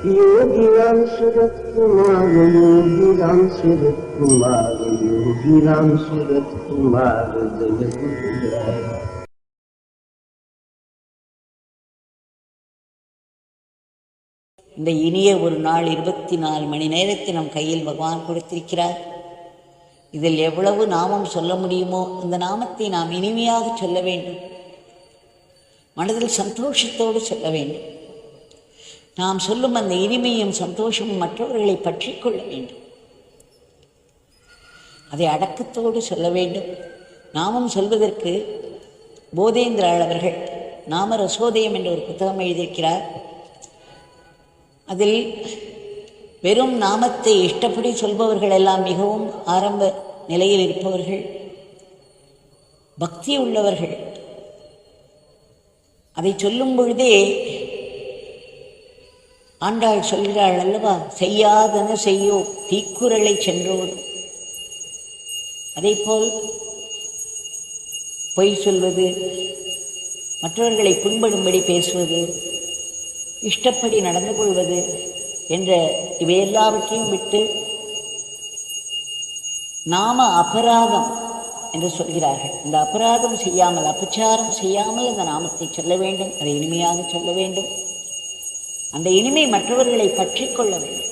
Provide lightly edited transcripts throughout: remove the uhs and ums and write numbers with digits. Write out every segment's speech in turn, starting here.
योगीराम सूरत कुमार, योगीराम सूरत कुमार, योगीराम सूरत कुमार जय गुरुराय। இந்த இனிய ஒரு நாள் 24 மணி நேரத்தை நம் கையில் பகவான் கொடுத்திருக்கிறார். இதில் எவ்வளவு நாமம் சொல்ல முடியுமோ அந்த நாமத்தை நாம் இனிமையாக சொல்ல வேண்டும், மனதில் சந்தோஷத்தோடு சொல்ல வேண்டும். நாம் சொல்லும் அந்த இனிமையும் சந்தோஷமும் மற்றவர்களை பற்றி கொள்ள வேண்டும், அதை அடக்கத்தோடு சொல்ல வேண்டும். நாமம் சொல்வதற்கு போதேந்திராள் அவர்கள் நாம ரசோதயம் என்ற ஒரு புத்தகம் எழுதியிருக்கிறார். அதில் வெறும் நாமத்தை இஷ்டப்படி சொல்பவர்கள் எல்லாம் மிகவும் ஆரம்ப நிலையில் இருப்பவர்கள், பக்தி உள்ளவர்கள். அதை சொல்லும் பொழுதே ஆண்டாள் சொல்கிறாள் அல்லவா, செய்யாதன செய்யோ தீக்குறளை சென்றோடு. அதேபோல் பொய் சொல்வது, மற்றவர்களை புண்படும்படி பேசுவது, இஷ்டப்படி நடந்து கொள்வது என்ற இவையெல்லாவற்றையும் விட்டு நாம அபராதம் என்று சொல்கிறார்கள். இந்த அபராதம் செய்யாமல், அபச்சாரம் செய்யாமல் அந்த நாமத்தை சொல்ல வேண்டும், அதை இனிமையாக சொல்ல வேண்டும். அந்த இனிமை மற்றவர்களை பற்றி கொள்ள வேண்டும்.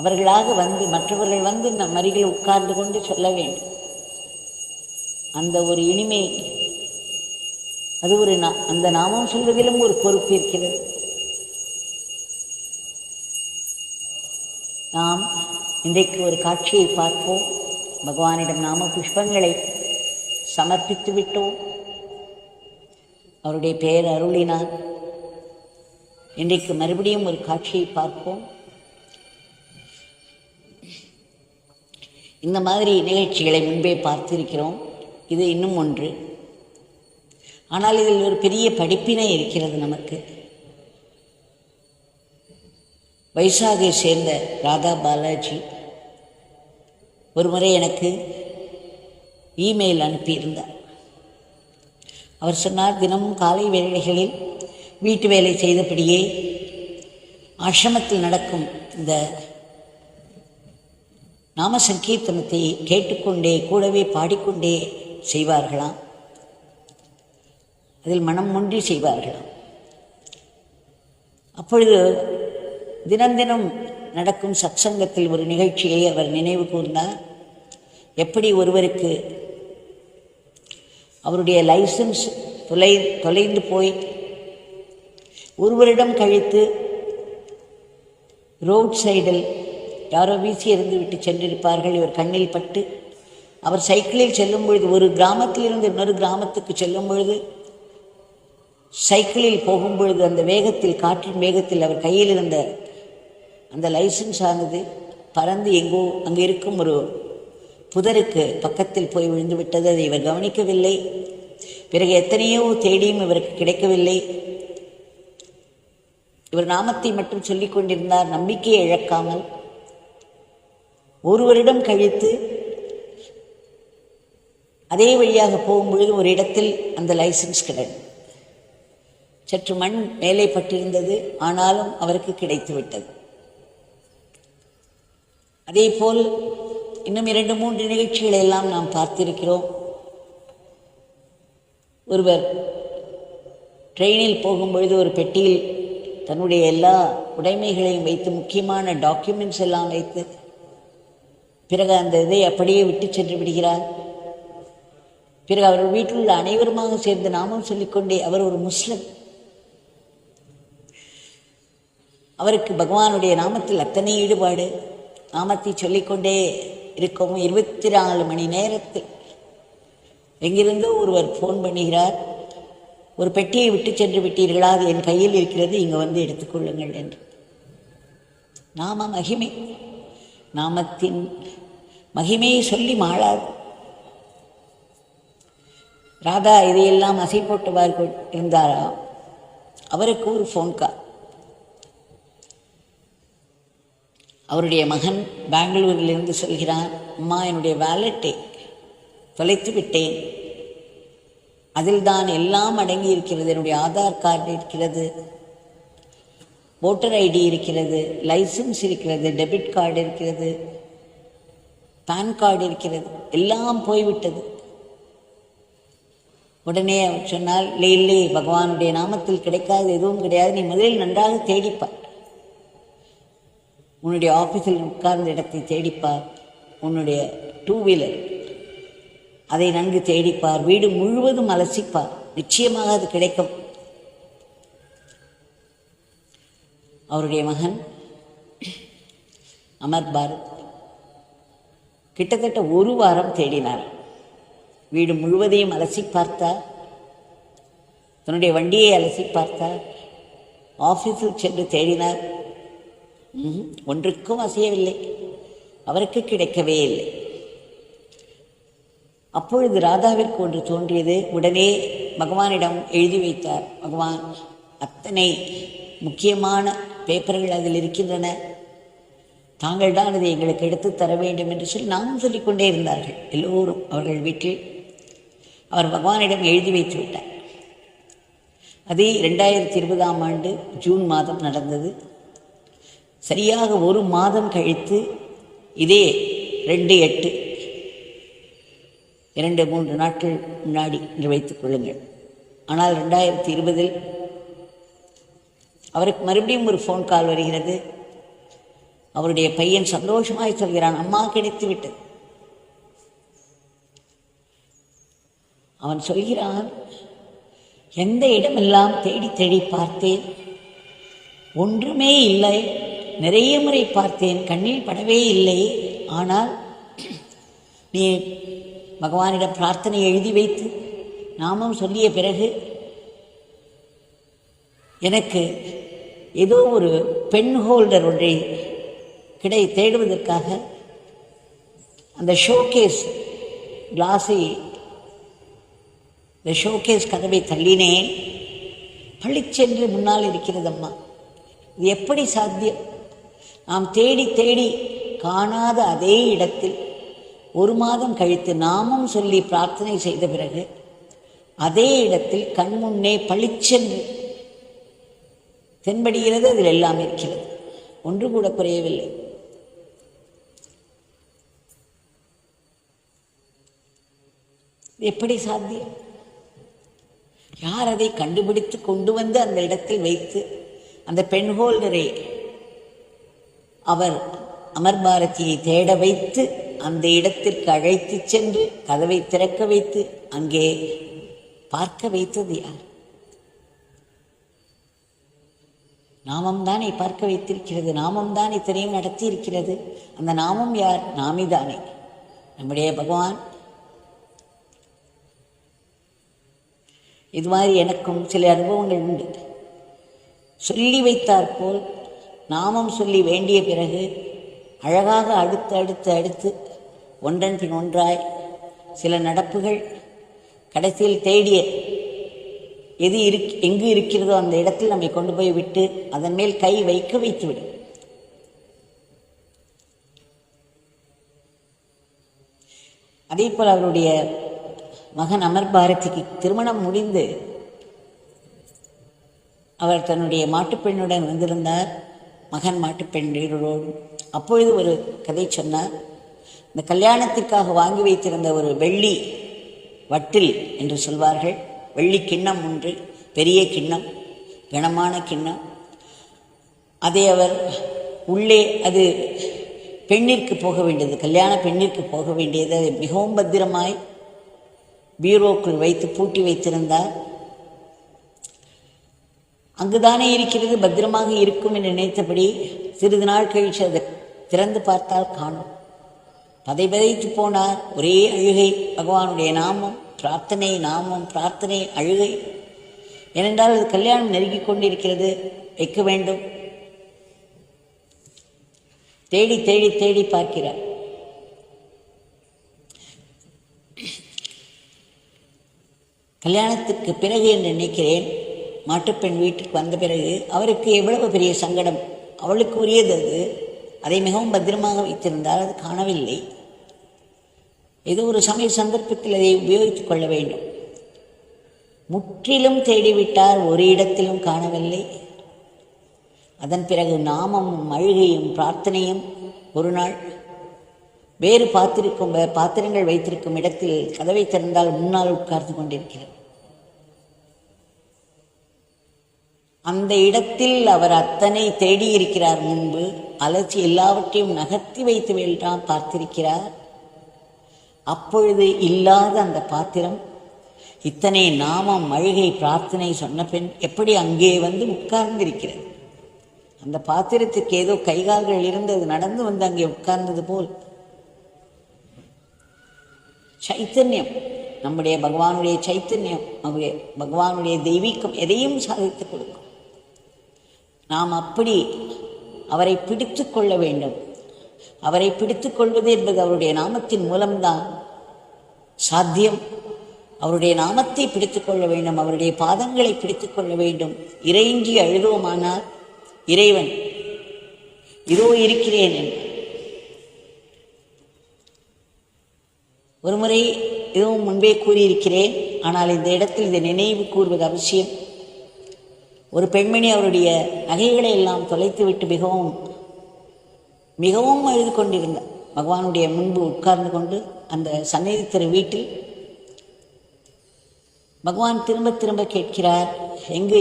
அவர்களாக வந்து, மற்றவர்கள் வந்து நம் அருகில் உட்கார்ந்து கொண்டு சொல்ல வேண்டும். அந்த ஒரு இனிமை, அது ஒரு அந்த நாமம் சொல்வதிலும் ஒரு பொறுப்பு இருக்கிறது. நாம் இன்றைக்கு ஒரு காட்சியை பார்ப்போம். பகவானிடம் நாம புஷ்பங்களை சமர்ப்பித்து விட்டோம், அவருடைய பெயர் அருளினார். இன்றைக்கு மறுபடியும் ஒரு காட்சியை பார்ப்போம். இந்த மாதிரி நிகழ்ச்சிகளை முன்பே பார்த்திருக்கிறோம். இது இன்னும் ஒன்று. ஆனால் இதில் ஒரு பெரிய படிப்பினை இருக்கிறது நமக்கு. வைசாகை சேர்ந்த ராதா பாலாஜி ஒரு முறை எனக்கு இமெயில் அனுப்பியிருந்தார். அவர் சொன்னார், தினமும் காலை வேளைகளில் வீட்டு வேலை செய்தபடியே ஆசிரமத்தில் நடக்கும் இந்த நாம சங்கீர்த்தனத்தை கேட்டுக்கொண்டே கூடவே பாடிக்கொண்டே செய்வார்களாம். அதில் மனம் ஒன்றி செய்வார்களாம். அப்பொழுது தினம் தினம் நடக்கும் சத்சங்கத்தில் ஒரு நிகழ்ச்சியை அவர் நினைவு கூர்ந்தார். எப்படி ஒருவருக்கு அவருடைய லைசன்ஸ் தொலைந்து போய் ஒரு வருடம் கழித்து ரோட் சைடில் யாரோ வீசி எறிந்து விட்டு சென்றிருப்பார்கள். இவர் கண்ணில் பட்டு அவர் சைக்கிளில் செல்லும் பொழுது, ஒரு கிராமத்திலிருந்து இன்னொரு கிராமத்துக்கு செல்லும் பொழுது, சைக்கிளில் போகும் பொழுது அந்த வேகத்தில், காற்றின் வேகத்தில் அவர் கையில் இருந்த அந்த லைசன்ஸ் ஆனது பறந்து எங்கோ அங்கே இருக்கும் ஒரு புதருக்கு பக்கத்தில் போய் விழுந்து விட்டது. அதை இவர் கவனிக்கவில்லை. பிறகு எத்தனையோ தேடியும் இவருக்கு கிடைக்கவில்லை. இவர் நாமத்தை மட்டும் சொல்லிக் கொண்டிருந்தார், நம்பிக்கையை இழக்காமல். ஒரு வருடம் கழித்து அதே வழியாக போகும்பொழுது ஒரு இடத்தில் அந்த லைசன்ஸ் கிடையாது. சற்று மண் மேலே பட்டிருந்தது, ஆனாலும் அவருக்கு கிடைத்து விட்டது. அதே போல் இன்னும் 2-3 நிகழ்ச்சிகளை எல்லாம் நாம் பார்த்திருக்கிறோம். ஒருவர் ட்ரெயினில் போகும்பொழுது ஒரு பெட்டியில் தன்னுடைய எல்லா உடைமைகளையும் வைத்து, முக்கியமான டாக்குமெண்ட்ஸ் எல்லாம் வைத்து, பிறகு அந்த இதை அப்படியே விட்டு சென்று விடுகிறார். பிறகு அவர் வீட்டில் உள்ள அனைவருமாக சேர்ந்து நாமம் சொல்லிக்கொண்டே, அவர் ஒரு முஸ்லிம், அவருக்கு பகவானுடைய நாமத்தில் அத்தனை ஈடுபாடு. நாமத்தை சொல்லிக்கொண்டே இருக்கவும் 24 மணி நேரத்தில் எங்கிருந்தோ ஒருவர் ஃபோன் பண்ணுகிறார், ஒரு பெட்டியை விட்டு சென்று விட்டீர்களா, அது என் கையில் இருக்கிறது, இங்கே வந்து எடுத்துக்கொள்ளுங்கள் என்று. நாம மகிமை, நாமத்தின் மகிமையை சொல்லி மாளாது. ராதா இதையெல்லாம் அசை போட்டுவார்கள் இருந்தாரா, அவருக்கு ஒரு ஃபோன் கால். அவருடைய மகன் பெங்களூரிலிருந்து சொல்கிறான், அம்மா என்னுடைய வேலெட்டை தொலைத்து விட்டேன், அதில் தான் எல்லாம் அடங்கி இருக்கிறது. என்னுடைய ஆதார் கார்டு இருக்கிறது, ஓட்டர் ஐடி இருக்கிறது, லைசன்ஸ் இருக்கிறது, டெபிட் கார்டு இருக்கிறது, பேன் கார்டு இருக்கிறது, எல்லாம் போய்விட்டது. உடனே அவர் சொன்னால், இல்லை இல்லை, பகவானுடைய நாமத்தில் கிடைக்காது எதுவும் கிடையாது, நீ முதலில் நன்றாக தேடிப்பார், உன்னுடைய ஆஃபீஸில் உட்கார்ந்த இடத்தை தேடிப்பார், உன்னுடைய 2 வீலர் அதை நன்கு தேடிப்பார், வீடு முழுவதும் அலசிப்பார், நிச்சயமாக அது கிடைக்கும். அவருடைய மகன் அமர் பாரத் கிட்டத்தட்ட 1 வாரம் தேடினார். வீடு முழுவதையும் அலசி பார்த்தார், தன்னுடைய வண்டியை அலசி பார்த்தார், ஆஃபீஸில் சென்று தேடினார். ஒன்றுக்கும் அசையவில்லை, அவருக்கு கிடைக்கவே இல்லை. அப்பொழுது ராதாவிற்கு ஒன்று தோன்றியது. உடனே பகவானிடம் எழுதி வைத்தார், பகவான், அத்தனை முக்கியமான பேப்பர்கள் அதில் இருக்கின்றன, தாங்கள் தான் அதை எங்களுக்கு எடுத்து தர வேண்டும் என்று சொல்லி நாமும் சொல்லிக்கொண்டே இருந்தார்கள் எல்லோரும். அவர்கள் வீட்டில் அவர் பகவானிடம் எழுதி வைத்து விட்டார். அது 2020ஆம் ஆண்டு ஜூன் மாதம் நடந்தது. சரியாக 1 மாதம் கழித்து, இதே 2/8, 2-3 நாட்கள் முன்னாடி என்று வைத்துக் கொள்ளுங்கள். ஆனால் 2020இல் அவருக்கு மறுபடியும் ஒரு ஃபோன் கால் வருகிறது. அவருடைய பையன் சந்தோஷமாய் சொல்கிறான், அம்மா கிடைத்து விட்டது. அவன் சொல்கிறான், எந்த இடமெல்லாம் தேடி தேடி பார்த்தேன், ஒன்றுமே இல்லை, நிறைய முறை பார்த்தேன், கண்ணில் படவே இல்லை. ஆனால் நீ பகவானிடம் பிரார்த்தனை எழுதி வைத்து நாமும் சொல்லிய பிறகு எனக்கு ஏதோ ஒரு பென் ஹோல்டர் ஒன்றை தேடுவதற்காக அந்த ஷோகேஸ் கிளாஸை, இந்த ஷோகேஸ் கதவை தள்ளினேன், பளிச்சென்று முன்னால் இருக்கிறது. அம்மா, இது எப்படி சாத்தியம்? நாம் தேடி தேடி காணாத அதே இடத்தில் 1 மாதம் கழித்து நாமும் சொல்லி பிரார்த்தனை செய்த பிறகு அதே இடத்தில் கண்முன்னே பளிச்சென்று தென்படுகிறது. அதில் எல்லாம் இருக்கிறது, ஒன்று கூட குறையவில்லை. எப்படி சாத்தியம்? யார் அதை கண்டுபிடித்து கொண்டு வந்து அந்த இடத்தில் வைத்து அந்த பென் ஹோல்டரை அவர் அமர் பாரதியை தேட வைத்து அந்த இடத்திற்கு அழைத்து சென்று கதவை திறக்க வைத்து அங்கே பார்க்க வைத்தது யார்? நாமம் தானே பார்க்க வைத்திருக்கிறது, நாமம் தான் இத்தனையும் நடத்தி இருக்கிறது. அந்த நாமம் யார்? நாமிதானே, நம்முடைய பகவான். இது மாதிரி எனக்கும் சில அனுபவங்கள் உண்டு. சொல்லி வைத்தார் போல் நாமம் சொல்லி வேண்டிய பிறகு அழகாக அடுத்து அடுத்து அடுத்து ஒன்றன் பின் ஒன்றாய் சில நடப்புகள், கடைசியில் தேடிய எது எங்கு இருக்கிறதோ அந்த இடத்தில் நம்மை கொண்டு போய் விட்டு அதன் மேல் கை வைக்க வைத்துவிடும். அதே போல் அவருடைய மகன் அமர் பாரதிக்கு திருமணம் முடிந்து அவர் தன்னுடைய மாட்டுப்பெண்ணுடன் வந்திருந்தார். மகன் மாட்டுப்பெண்ணோடும் அப்பொழுது ஒரு கதை சொன்னார். இந்த கல்யாணத்திற்காக வாங்கி வைத்திருந்த ஒரு வெள்ளி வட்டில் என்று சொல்வார்கள், வெள்ளி கிண்ணம் ஒன்று, பெரிய கிண்ணம், கனமான கிண்ணம், அதை அவர் உள்ளே, அது பெண்ணிற்கு போக வேண்டியது, கல்யாண பெண்ணிற்கு போக வேண்டியது, அதை மிகவும் பத்திரமாய் பீரோக்குள் வைத்து பூட்டி வைத்திருந்தார். அங்குதானே இருக்கிறது, பத்திரமாக இருக்கும் என்று நினைத்தபடி சிறிது நாள் கழித்து அதை திறந்து பார்த்தால் காணும். பதைபதைத்து போனார். ஒரே அழுகை, பகவானுடைய நாமம், பிரார்த்தனை, நாமம், பிரார்த்தனை, அழுகை. ஏனென்றால் அது கல்யாணம் நெருங்கிக் கொண்டிருக்கிறது, வைக்க வேண்டும். தேடி தேடி தேடி பார்க்கிறார். கல்யாணத்துக்கு பிறகு என்று நினைக்கிறேன், மாட்டுப்பெண் வீட்டுக்கு வந்த பிறகு அவருக்கு எவ்வளவு பெரிய சங்கடம். அவளுக்கு உரியது அது, அதை மிகவும் பத்திரமாக வைத்திருந்தால் அது காணவில்லை. ஏதோ ஒரு சமய சந்தர்ப்பத்தில் அதை உபயோகித்துக் கொள்ள வேண்டும். முற்றிலும் தேடிவிட்டார், ஒரு இடத்திலும் காணவில்லை. அதன் பிறகு நாமமும் அழுகையும் பிரார்த்தனையும். ஒரு நாள் வேறு பாத்திரங்கள் வைத்திருக்கும் இடத்தில் கதவை திறந்தால் முன்னால் உட்கார்ந்து கொண்டிருக்கிறார். அந்த இடத்தில் அவர் அத்தனை தேடியிருக்கிறார். முன்பு அலட்சி எல்லாவற்றையும் நகர்த்தி வைத்து வேண்டாம் பார்த்திருக்கிறார். அப்பொழுது இல்லாத அந்த பாத்திரம், இத்தனை நாமம் அழுகை பிரார்த்தனை சொன்ன பெண் எப்படி அங்கே வந்து உட்கார்ந்திருக்கிறது? அந்த பாத்திரத்துக்கு ஏதோ கைகால்கள் இருந்தது, நடந்து வந்து அங்கே உட்கார்ந்தது போல். சைத்தன்யம், நம்முடைய பகவானுடைய சைத்தன்யம், பகவானுடைய தெய்வீகம் எதையும் சாதித்துக் கொடுக்கும். நாம் அப்படி அவரை பிடித்து கொள்ள வேண்டும். அவரை பிடித்து கொள்வது என்பது அவருடைய நாமத்தின் மூலம்தான் சாத்தியம். அவருடைய நாமத்தை பிடித்து கொள்ள வேண்டும், அவருடைய பாதங்களை பிடித்து கொள்ள வேண்டும். இறைஞ்சி அழுதோமானால் இறைவன் இதோ இருக்கிறேன் என்று. ஒருமுறை இதுவும் முன்பே கூறியிருக்கிறேன், ஆனால் இந்த இடத்தில் இதை நினைவு கூறுவது அவசியம். ஒரு பெண்மணி அவருடைய நகைகளை எல்லாம் தொலைத்துவிட்டு மிகவும் மிகவும் அழுது கொண்டிருந்தார். பகவானுடைய முன்பு உட்கார்ந்து கொண்டு அந்த சந்நிதி திரு வீட்டில் பகவான் திரும்ப திரும்ப கேட்கிறார், எங்கு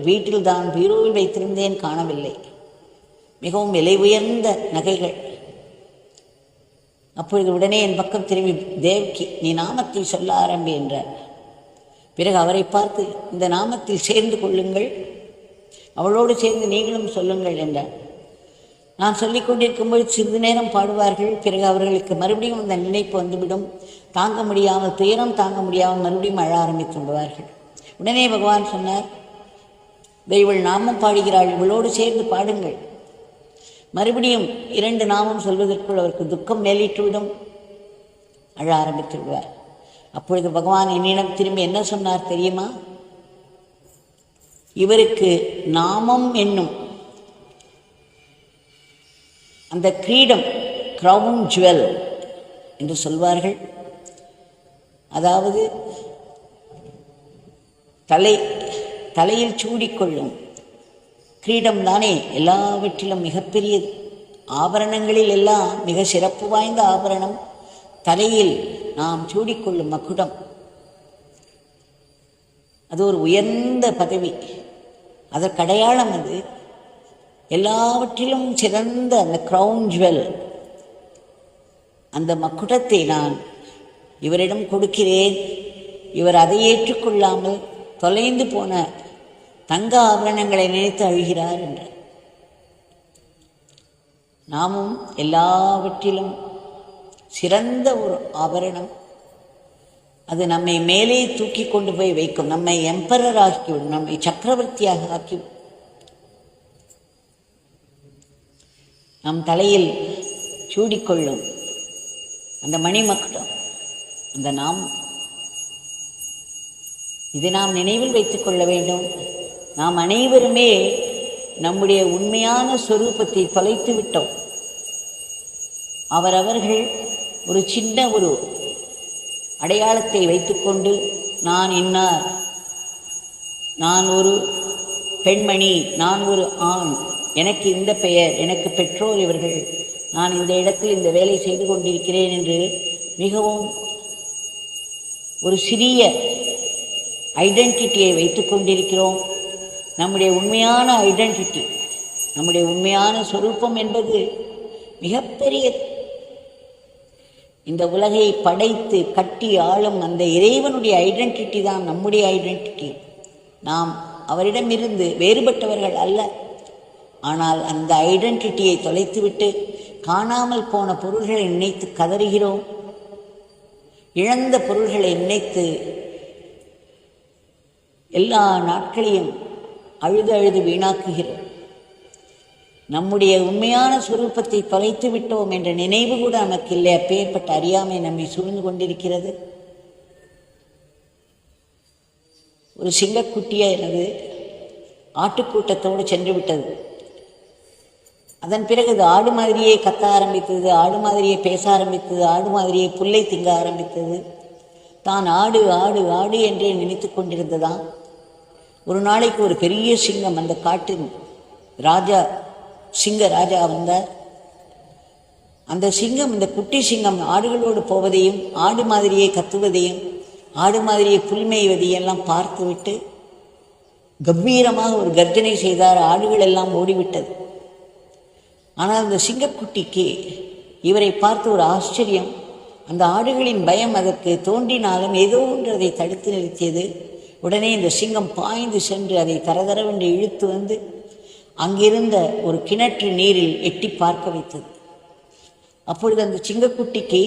வீட்டில் தான் பீரோவில் வைத்திருந்தேன், காணவில்லை. மிகவும் விலை உயர்ந்த நகைகள். அப்பொழுது உடனே என் பக்கம் திரும்பி, தேவகி நீ நாமத்தை சொல்ல ஆரம்பி என்றார். பிறகு அவரை பார்த்து, இந்த நாமத்தில் சேர்ந்து கொள்ளுங்கள், அவளோடு சேர்ந்து நீங்களும் சொல்லுங்கள் என்றார். நான் சொல்லிக் கொண்டிருக்கும்போது சிறிது நேரம் பாடுவார்கள். பிறகு அவர்களுக்கு மறுபடியும் அந்த நினைப்பு வந்துவிடும். தாங்க முடியாமல், துயரம் தாங்க முடியாமல் மறுபடியும் அழ ஆரம்பித்து விடுவார்கள். உடனே பகவான் சொன்னார், இவள் நாமம் பாடுகிறாள், இவளோடு சேர்ந்து பாடுங்கள். மறுபடியும் 2 நாமம் சொல்வதற்குள் அவருக்கு துக்கம் மேலிட்டுவிடும், அழ ஆரம்பித்து விடுவார். அப்பொழுது பகவான் என்னிடம் திரும்பி என்ன சொன்னார் தெரியுமா? இவருக்கு நாமம் என்னும் அந்த கிரீடம், கிரவுன் ஜுவல் என்று சொல்வார்கள். அதாவது தலையில் சூடிக்கொள்ளும் கிரீடம் தானே எல்லாவற்றிலும் மிகப்பெரியது. ஆபரணங்களில் எல்லாம் மிக சிறப்பு வாய்ந்த ஆபரணம் தலையில் நாம் சூடிக்கொள்ளும் மகுடம். அது ஒரு உயர்ந்த பதவி, அதற்கடையாளம். அது எல்லாவற்றிலும் சிறந்த அந்த கிரவுன் ஜுவல், அந்த மக்குடத்தை நான் இவரிடம் கொடுக்கிறேன். இவர் அதை ஏற்றுக்கொள்ளாமல் தொலைந்து போன தங்க ஆபரணங்களை நினைத்து அழுகிறார் என்றார். நாமும் எல்லாவற்றிலும் சிறந்த ஒரு ஆபரணம். அது நம்மை மேலே தூக்கி கொண்டு போய் வைக்கும், நம்மை எம்பரர் ஆக்கிவிடும், நம்மை சக்கரவர்த்தியாக ஆக்கிவிடும். நம் தலையில் சூடிக்கொள்ளும் அந்த மணிமக்குடம், அந்த நாமம், இதை நாம் நினைவில் வைத்துக் கொள்ள வேண்டும். நாம் அனைவருமே நம்முடைய உண்மையான சொரூபத்தை தொலைத்து விட்டோம். அவரவர்கள் ஒரு சின்ன ஒரு அடையாளத்தை வைத்துக்கொண்டு, நான் இன்னார், நான் ஒரு பெண்மணி, நான் ஒரு ஆண், எனக்கு இந்த பெயர், எனக்கு பெற்றோர் இவர்கள், நான் இந்த இடத்தில் இந்த வேலை செய்து கொண்டிருக்கிறேன் என்று மிகவும் ஒரு சிறிய ஐடென்டிட்டியை வைத்து கொண்டிருக்கிறோம். நம்முடைய உண்மையான ஐடென்டிட்டி, நம்முடைய உண்மையான சொரூபம் என்பது மிகப்பெரியது. இந்த உலகை படைத்து கட்டி ஆளும் அந்த இறைவனுடைய ஐடென்டிட்டி தான் நம்முடைய ஐடென்டிட்டி. நாம் அவரிடமிருந்து வேறுபட்டவர்கள் அல்ல. ஆனால் அந்த ஐடென்டிட்டியை தொலைத்துவிட்டு காணாமல் போன பொருள்களை நினைத்து கதறுகிறோம். இழந்த பொருள்களை நினைத்து எல்லா நாட்களையும் அழுது வீணாக்குகிறோம். நம்முடைய உண்மையான சுரூபத்தை தொலைத்து விட்டோம் என்ற நினைவு கூட நமக்கு இல்லை. அப்பேற்பட்ட அறியாமை நம்மை சூழ்ந்து கொண்டிருக்கிறது. ஒரு சிங்கக்குட்டியானது ஆட்டுக்கூட்டத்தோடு சென்று விட்டது. அதன் பிறகு அது ஆடு மாதிரியே கத்த ஆரம்பித்தது, ஆடு மாதிரியே பேச ஆரம்பித்தது, ஆடு மாதிரியே புல்லை திங்க ஆரம்பித்தது. தான் ஆடு ஆடு ஆடு என்றே நினைத்து கொண்டிருந்ததாம். ஒரு நாளைக்கு ஒரு பெரிய சிங்கம் அந்த காட்டின் ராஜா, சிங்க ராஜா வந்தார். அந்த சிங்கம், இந்த குட்டி சிங்கம் ஆடுகளோடு போவதையும் ஆடு மாதிரியே கத்துவதையும் ஆடு மாதிரியே புல்மேய்வதையும் எல்லாம் பார்த்துவிட்டு கம்பீரமாக ஒரு கர்ஜனை செய்தார். ஆடுகள் எல்லாம் ஓடிவிட்டது. ஆனால் அந்த சிங்கக்குட்டிக்கு இவரை பார்த்து ஒரு ஆச்சரியம். அந்த ஆடுகளின் பயம் அதற்கு தோன்றினாலும் ஏதோ ஒன்று அதை தடுத்து நிறுத்தியது. உடனே இந்த சிங்கம் பாய்ந்து சென்று அதை தரதரவென்று இழுத்து வந்து அங்கிருந்த ஒரு கிணற்று நீரில் எட்டி பார்க்க வைத்தது. அப்பொழுது அந்த சிங்கக்குட்டிக்கு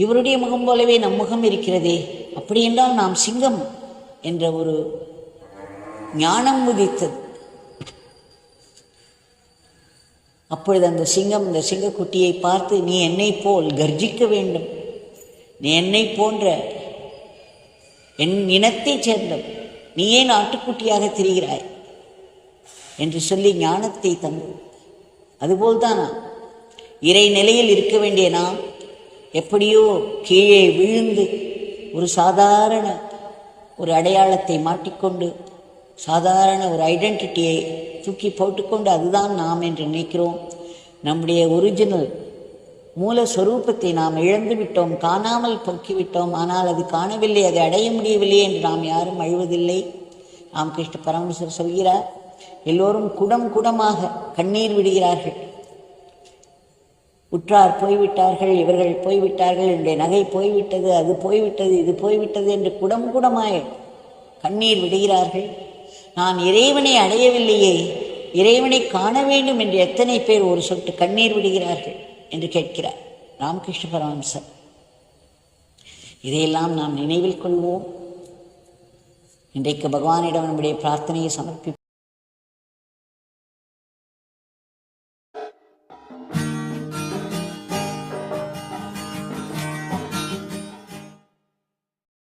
இவருடைய முகம் போலவே நம் முகம் இருக்கிறதே, அப்படியென்றால் நாம் சிங்கம் என்ற ஒரு ஞானம் உதித்தது. அப்பொழுது அந்த சிங்கம் இந்த சிங்கக்குட்டியை பார்த்து, நீ என்னை போல் கர்ஜிக்க வேண்டும், நீ என்னை போன்ற என் இனத்தைச் சேர்ந்தவன், நீ ஏன் ஆட்டுக்குட்டியாக திரிகிறாய் என்று சொல்லி ஞானத்தை தந்தது. அதுபோல்தான் இறை நிலையில் இருக்க வேண்டிய நாம் எப்படியோ கீழே விழுந்து ஒரு சாதாரண ஒரு அடையாளத்தை மாட்டிக்கொண்டு சாதாரண ஒரு ஐடென்டிட்டியை தூக்கி போட்டுக்கொண்டு அதுதான் நாம் என்று நினைக்கிறோம். நம்முடைய ஒரிஜினல் மூலஸ்வரூபத்தை நாம் இழந்து விட்டோம், காணாமல் போக்கிவிட்டோம். ஆனால் அது காணவில்லை, அதை அடைய முடியவில்லை என்று நாம் யாரும் அழுவதில்லை. ராமகிருஷ்ண பரமஹம்சர் சொல்கிறார், எல்லோரும் குடம் குடமாக கண்ணீர் விடுகிறார்கள். உற்றார் போய்விட்டார்கள், இவர்கள் போய்விட்டார்கள், என்னுடைய நகை போய்விட்டது, அது போய்விட்டது, இது போய்விட்டது என்று குடம் குடமாய் கண்ணீர் விடுகிறார்கள். நான் இறைவனை அடையவில்லையே, இறைவனை காண வேண்டும் என்று எத்தனை பேர் ஒரு சொட்டு கண்ணீர் விடுகிறார்கள் என்று கேட்கிறார் ராமகிருஷ்ண பரமஹம்சர். இதையெல்லாம் நாம் நினைவில் கொள்வோம். இன்றைக்கு பகவானிடம் நம்முடைய பிரார்த்தனையை சமர்ப்பி